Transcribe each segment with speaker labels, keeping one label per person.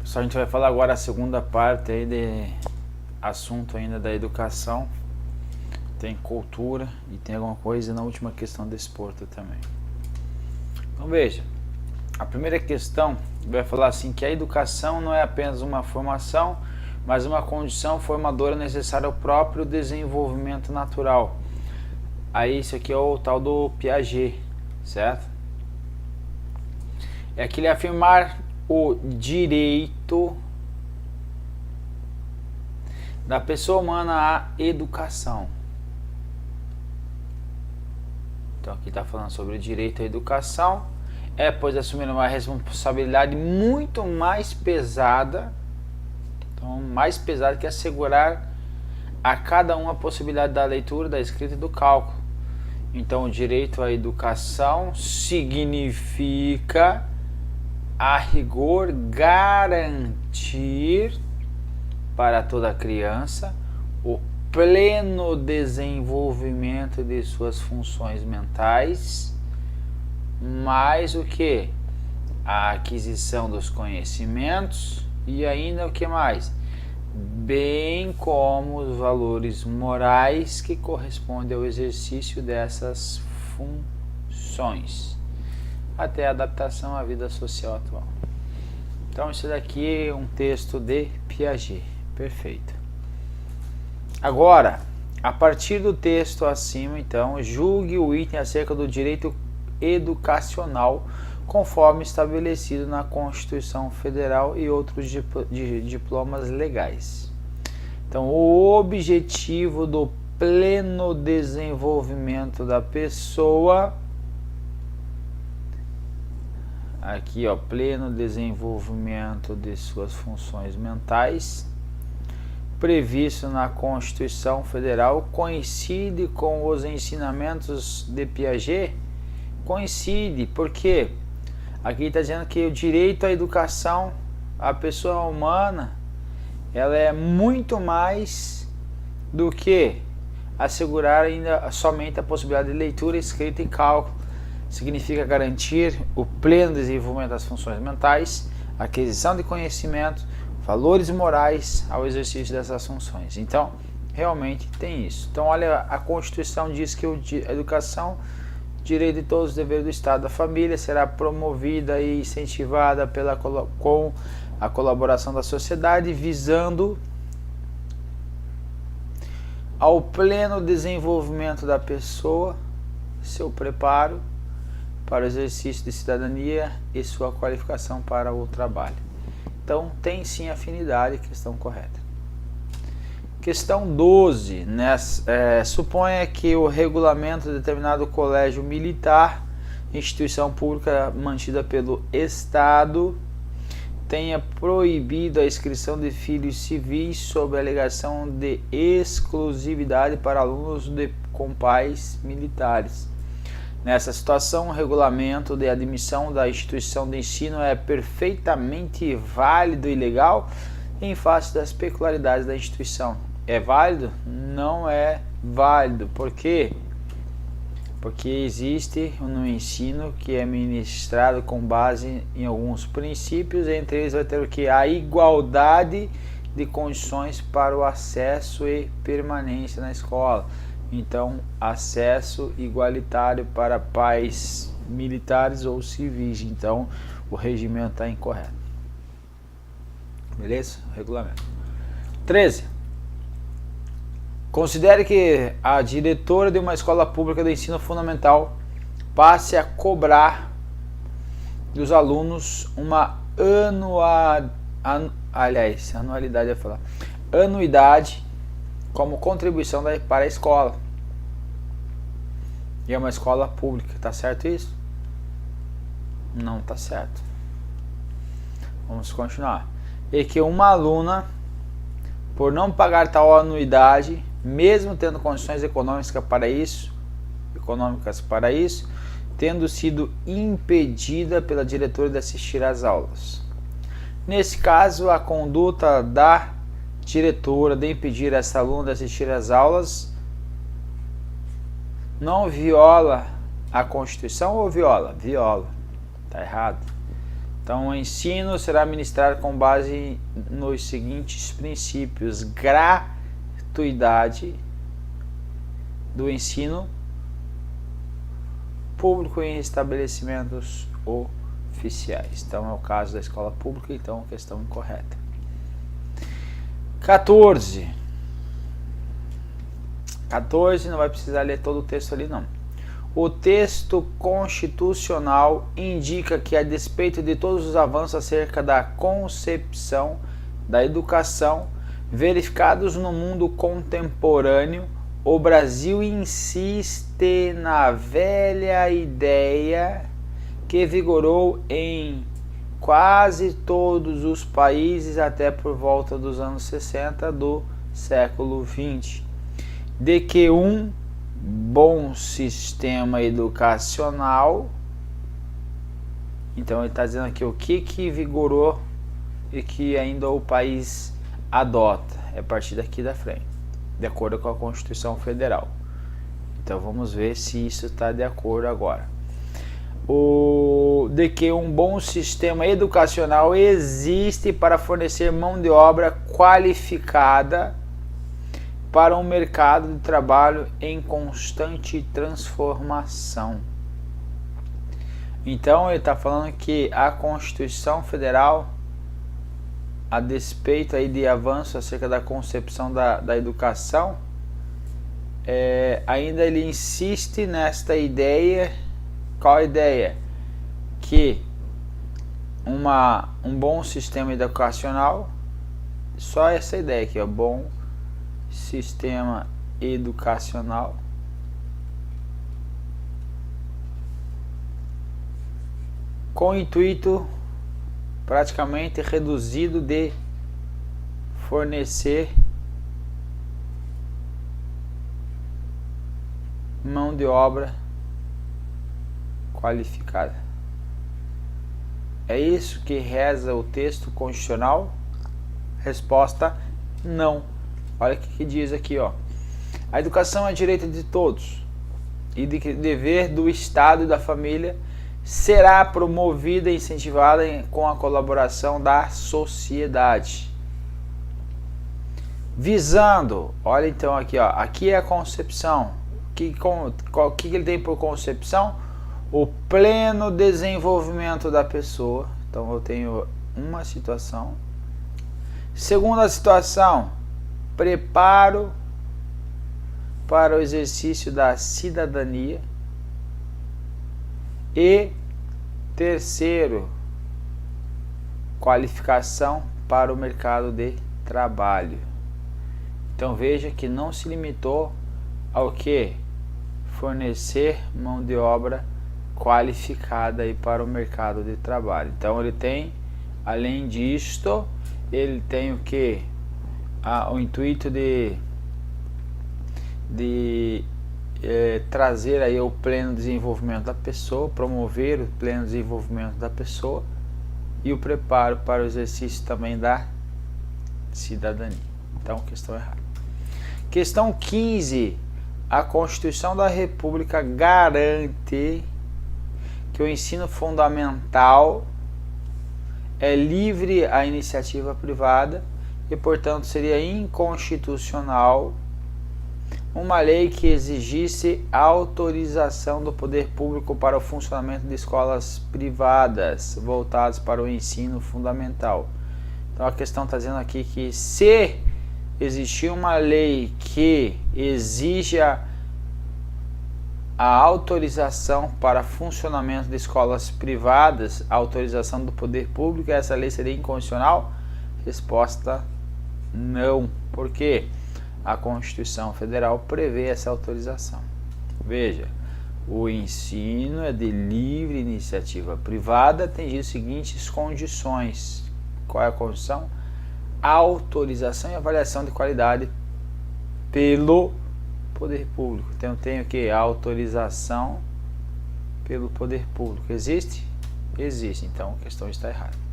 Speaker 1: Só a gente vai falar agora a segunda parte aí de assunto ainda da educação. Tem cultura e tem alguma coisa na última questão do desporto também. Então veja, a primeira questão vai falar assim que a educação não é apenas uma formação, mas uma condição formadora necessária ao próprio desenvolvimento natural. Aí isso aqui é o tal do Piaget, certo? É aquele afirmar o direito da pessoa humana à educação. Então aqui está falando sobre o direito à educação, pois assumir uma responsabilidade muito mais pesada, então mais pesada que assegurar a cada um a possibilidade da leitura, da escrita e do cálculo. Então o direito à educação significa, a rigor, garantir para toda criança o pleno desenvolvimento de suas funções mentais, mais o que? A aquisição dos conhecimentos e ainda o que mais? Bem como os valores morais que correspondem ao exercício dessas funções, até a adaptação à vida social atual. Então isso daqui é um texto de Piaget, perfeito. Agora, a partir do texto acima, então, julgue o item acerca do direito educacional conforme estabelecido na Constituição Federal e outros diplomas legais. Então, o objetivo do pleno desenvolvimento da pessoa, aqui ó, pleno desenvolvimento de suas funções mentais, previsto na Constituição Federal, coincide com os ensinamentos de Piaget? Coincide, porque aqui está dizendo que o direito à educação, a pessoa humana, ela é muito mais do que assegurar ainda somente a possibilidade de leitura, escrita e cálculo. Significa garantir o pleno desenvolvimento das funções mentais, aquisição de conhecimento, valores morais ao exercício dessas funções. Então, realmente tem isso. Então, olha, a Constituição diz que a educação, direito de todos os deveres do Estado, da família, será promovida e incentivada com a colaboração da sociedade, visando ao pleno desenvolvimento da pessoa, seu preparo para o exercício de cidadania e sua qualificação para o trabalho. Então, tem sim afinidade, questão correta. Questão 12, suponha que o regulamento de determinado colégio militar, instituição pública mantida pelo Estado, tenha proibido a inscrição de filhos civis sob a alegação de exclusividade para alunos com pais militares. Nessa situação, o regulamento de admissão da instituição de ensino é perfeitamente válido e legal em face das peculiaridades da instituição. É válido? Não é válido. Por quê? Porque existe no ensino que é ministrado com base em alguns princípios, entre eles vai ter o que? A igualdade de condições para o acesso e permanência na escola. Então, acesso igualitário para pais militares ou civis. Então, o regimento está incorreto. Beleza? Regulamento. 13. Considere que a diretora de uma escola pública de ensino fundamental passe a cobrar dos alunos uma anuidade como contribuição para a escola. E é uma escola pública, tá certo isso? Não tá certo. Vamos continuar. E que uma aluna, por não pagar tal anuidade, mesmo tendo condições econômicas para isso, tendo sido impedida pela diretora de assistir às aulas. Nesse caso, a conduta da diretora de impedir essa aluna de assistir às aulas não viola a Constituição ou viola? Viola. Tá errado. Então, o ensino será ministrado com base nos seguintes princípios: gratuidade do ensino público em estabelecimentos oficiais. Então, é o caso da escola pública, então, questão incorreta. 14, não vai precisar ler todo o texto ali, não. O texto constitucional indica que, a despeito de todos os avanços acerca da concepção da educação verificados no mundo contemporâneo, o Brasil insiste na velha ideia que vigorou em quase todos os países até por volta dos anos 60 do século XX, de que um bom sistema educacional, então ele está dizendo aqui o que vigorou e que ainda o país adota, é a partir daqui da frente, de acordo com a Constituição Federal. Então vamos ver se isso está de acordo agora. De que um bom sistema educacional existe para fornecer mão de obra qualificada para um mercado de trabalho em constante transformação. Então ele está falando que a Constituição Federal, a despeito aí de avanço acerca da concepção da educação, ainda ele insiste nesta ideia. Qual a ideia? Que um bom sistema educacional, só essa ideia aqui, ó, bom sistema educacional com o intuito praticamente reduzido de fornecer mão de obra qualificada. É isso que reza o texto constitucional? Resposta: não. Olha o que diz aqui, ó. A educação é direito de todos e de dever do Estado e da família, será promovida e incentivada com a colaboração da sociedade. Visando, olha então aqui, ó, aqui é a concepção. O que ele tem por concepção? O pleno desenvolvimento da pessoa. Então eu tenho uma situação. Segunda situação, preparo para o exercício da cidadania. E terceiro, qualificação para o mercado de trabalho. Então veja que não se limitou ao que? Fornecer mão de obra qualificada aí para o mercado de trabalho. Então ele tem, além disto, ele tem o que? O intuito de trazer aí o pleno desenvolvimento da pessoa, promover o pleno desenvolvimento da pessoa e o preparo para o exercício também da cidadania. Então, questão errada. Questão 15. A Constituição da República garante que o ensino fundamental é livre à iniciativa privada e, portanto, seria inconstitucional uma lei que exigisse autorização do poder público para o funcionamento de escolas privadas voltadas para o ensino fundamental. Então a questão está dizendo aqui que se existir uma lei que exija a autorização para funcionamento de escolas privadas, a autorização do poder público, essa lei seria inconstitucional? Resposta: não. Por quê? A Constituição Federal prevê essa autorização. Veja, o ensino é de livre iniciativa privada, tem as seguintes condições. Qual é a condição? Autorização e avaliação de qualidade pelo poder público. Então tem o que? Autorização pelo poder público. Existe? Existe. Então a questão está errada.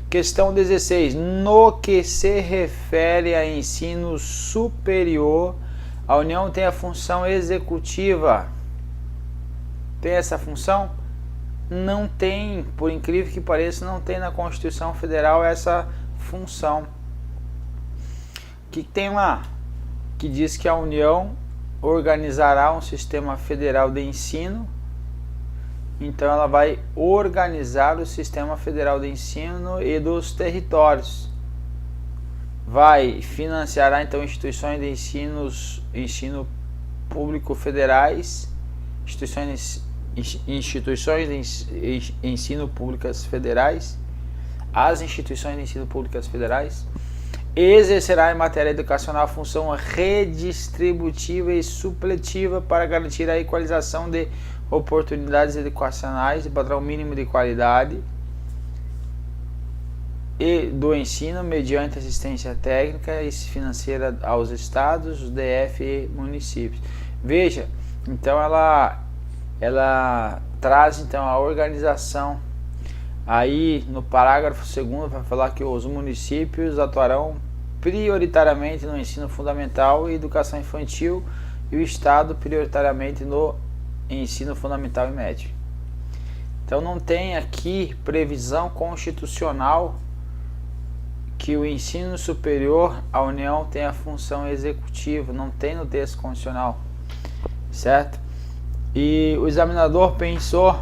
Speaker 1: Questão 16. No que se refere a ensino superior, a União tem a função executiva. Tem essa função? não tem, por incrível que pareça, não tem na Constituição Federal essa função. O que tem lá? Que diz que a União organizará um sistema federal de ensino. Então ela vai organizar o sistema federal de ensino e dos territórios. Vai financiar então instituições de ensino público federais, instituições de ensino públicas federais, as instituições de ensino públicas federais, exercerá em matéria educacional a função redistributiva e supletiva para garantir a equalização de oportunidades educacionais e padrão mínimo de qualidade e do ensino mediante assistência técnica e financeira aos estados, DF e municípios. Veja, então ela traz então a organização. Aí no parágrafo 2º vai falar que os municípios atuarão prioritariamente no ensino fundamental e educação infantil e o estado prioritariamente no ensino fundamental e médio. Então não tem aqui previsão constitucional que o ensino superior, a União tem a função executiva, não tem no texto constitucional, certo? E o examinador pensou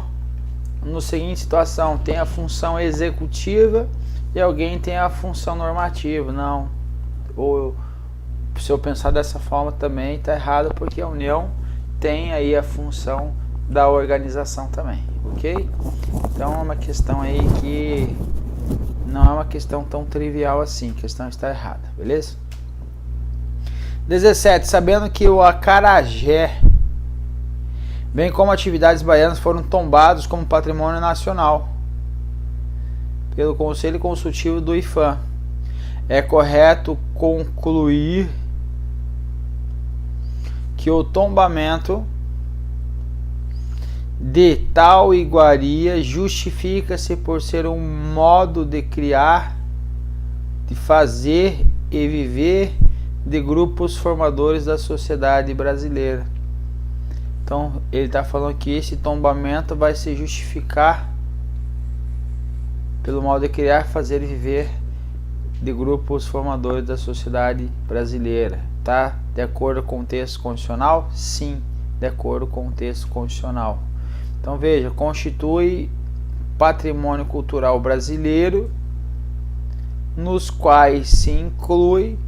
Speaker 1: no seguinte situação: tem a função executiva e alguém tem a função normativa. Não, ou se eu pensar dessa forma também está errado, porque a União tem aí a função da organização também, ok? Então é uma questão aí que não é uma questão tão trivial assim, a questão está errada, beleza? 17. Sabendo que o acarajé, bem como atividades baianas, foram tombados como patrimônio nacional pelo Conselho Consultivo do IPHAN, é correto concluir que o tombamento de tal iguaria justifica-se por ser um modo de criar, de fazer e viver de grupos formadores da sociedade brasileira. Então ele está falando que esse tombamento vai se justificar pelo modo de criar, fazer e viver de grupos formadores da sociedade brasileira. Tá de acordo com o texto constitucional? Sim, de acordo com o texto constitucional. Então veja, constitui patrimônio cultural brasileiro, nos quais se inclui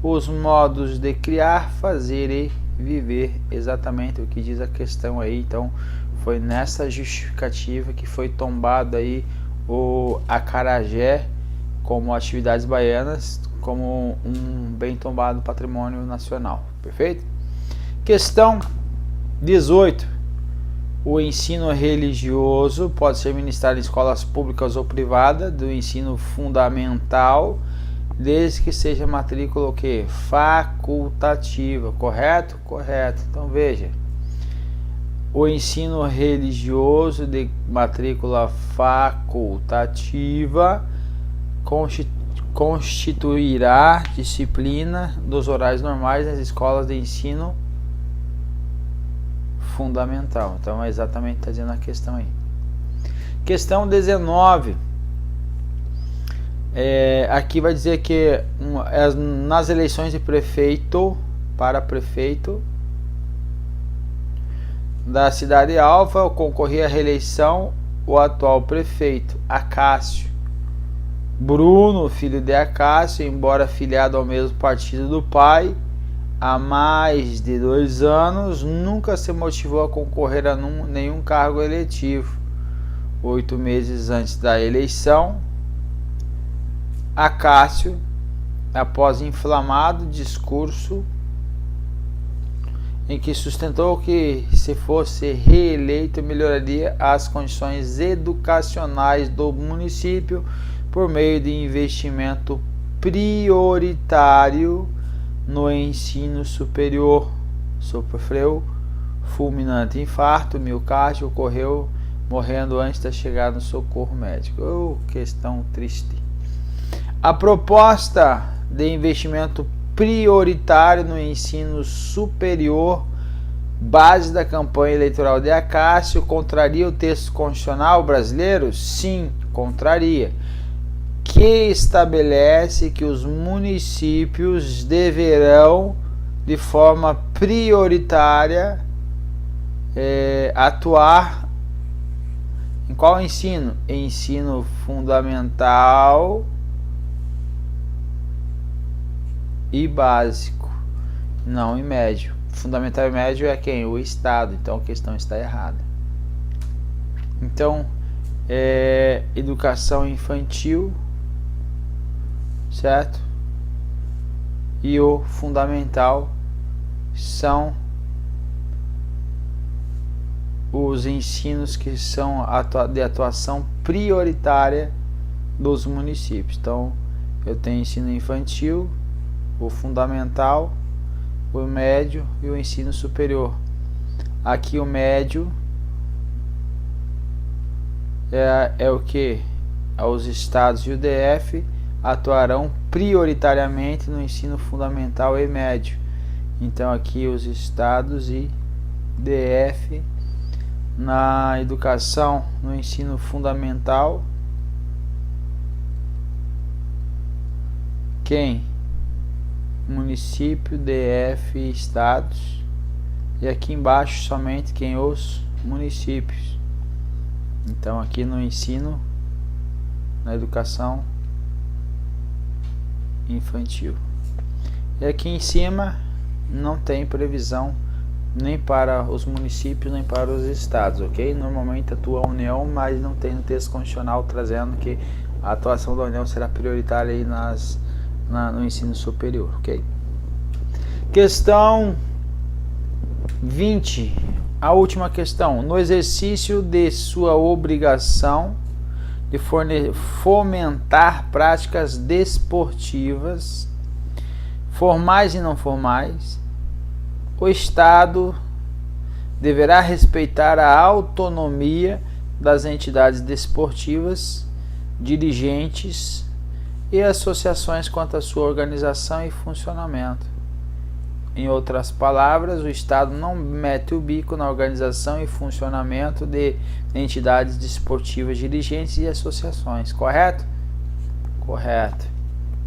Speaker 1: os modos de criar, fazer e viver, exatamente o que diz a questão aí. Então foi nessa justificativa que foi tombado aí o acarajé como atividades baianas, como um bem tombado patrimônio nacional. Perfeito? Questão 18. O ensino religioso pode ser ministrado em escolas públicas ou privadas do ensino fundamental, desde que seja matrícula o quê? Facultativa. Correto? Correto. Então veja, o ensino religioso de matrícula facultativa constituirá disciplina dos horários normais nas escolas de ensino fundamental. Então é exatamente, está dizendo a questão aí. Questão 19. Aqui vai dizer que nas eleições de prefeito, para prefeito da cidade alfa, concorria à reeleição o atual prefeito Acácio Bruno, filho de Acácio, embora filiado ao mesmo partido do pai há mais de 2 anos, nunca se motivou a concorrer a nenhum cargo eletivo. 8 meses antes da eleição, Acácio, após inflamado discurso em que sustentou que, se fosse reeleito, melhoraria as condições educacionais do município por meio de investimento prioritário no ensino superior, sofreu fulminante infarto miocárdio, ocorreu morrendo antes da chegada no socorro médico. Questão triste. A proposta de investimento prioritário no ensino superior base da campanha eleitoral de Acácio contraria o texto constitucional brasileiro? Sim, contraria. Que estabelece que os municípios deverão, de forma prioritária, atuar em qual ensino? Ensino fundamental e básico, não em médio. Fundamental e médio é quem? O Estado. Então a questão está errada. Então, educação infantil, certo? E o fundamental são os ensinos que são de atuação prioritária dos municípios. Então, eu tenho ensino infantil, o fundamental, o médio e o ensino superior. Aqui o médio é o que? Os estados e o DF atuarão prioritariamente no ensino fundamental e médio. Então aqui os estados e DF na educação, no ensino fundamental. Quem? Município, DF e estados. E aqui embaixo somente quem? Os municípios. Então aqui no ensino, na educação infantil. E aqui em cima não tem previsão nem para os municípios nem para os estados, ok? Normalmente atua a União, mas não tem no texto constitucional trazendo que a atuação da União será prioritária aí no ensino superior, ok? Questão 20, a última questão. No exercício de sua obrigação de fomentar práticas desportivas, formais e não formais, o Estado deverá respeitar a autonomia das entidades desportivas, dirigentes e associações quanto à sua organização e funcionamento. Em outras palavras, o Estado não mete o bico na organização e funcionamento de entidades desportivas, dirigentes e associações, correto? Correto.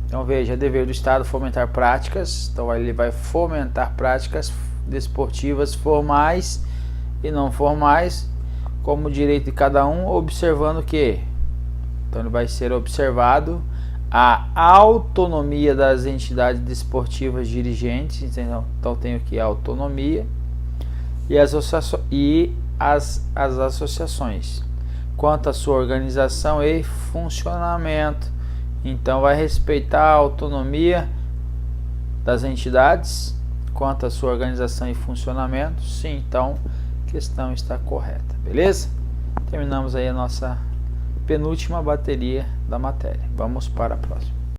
Speaker 1: Então veja, é dever do Estado fomentar práticas, então ele vai fomentar práticas desportivas formais e não formais, como direito de cada um, observando que, então ele vai ser observado a autonomia das entidades desportivas dirigentes, entendeu? Então tenho aqui a autonomia e as associações, quanto à sua organização e funcionamento. Então vai respeitar a autonomia das entidades quanto à sua organização e funcionamento. Sim, então a questão está correta, beleza? Terminamos aí a nossa penúltima bateria da matéria. Vamos para a próxima.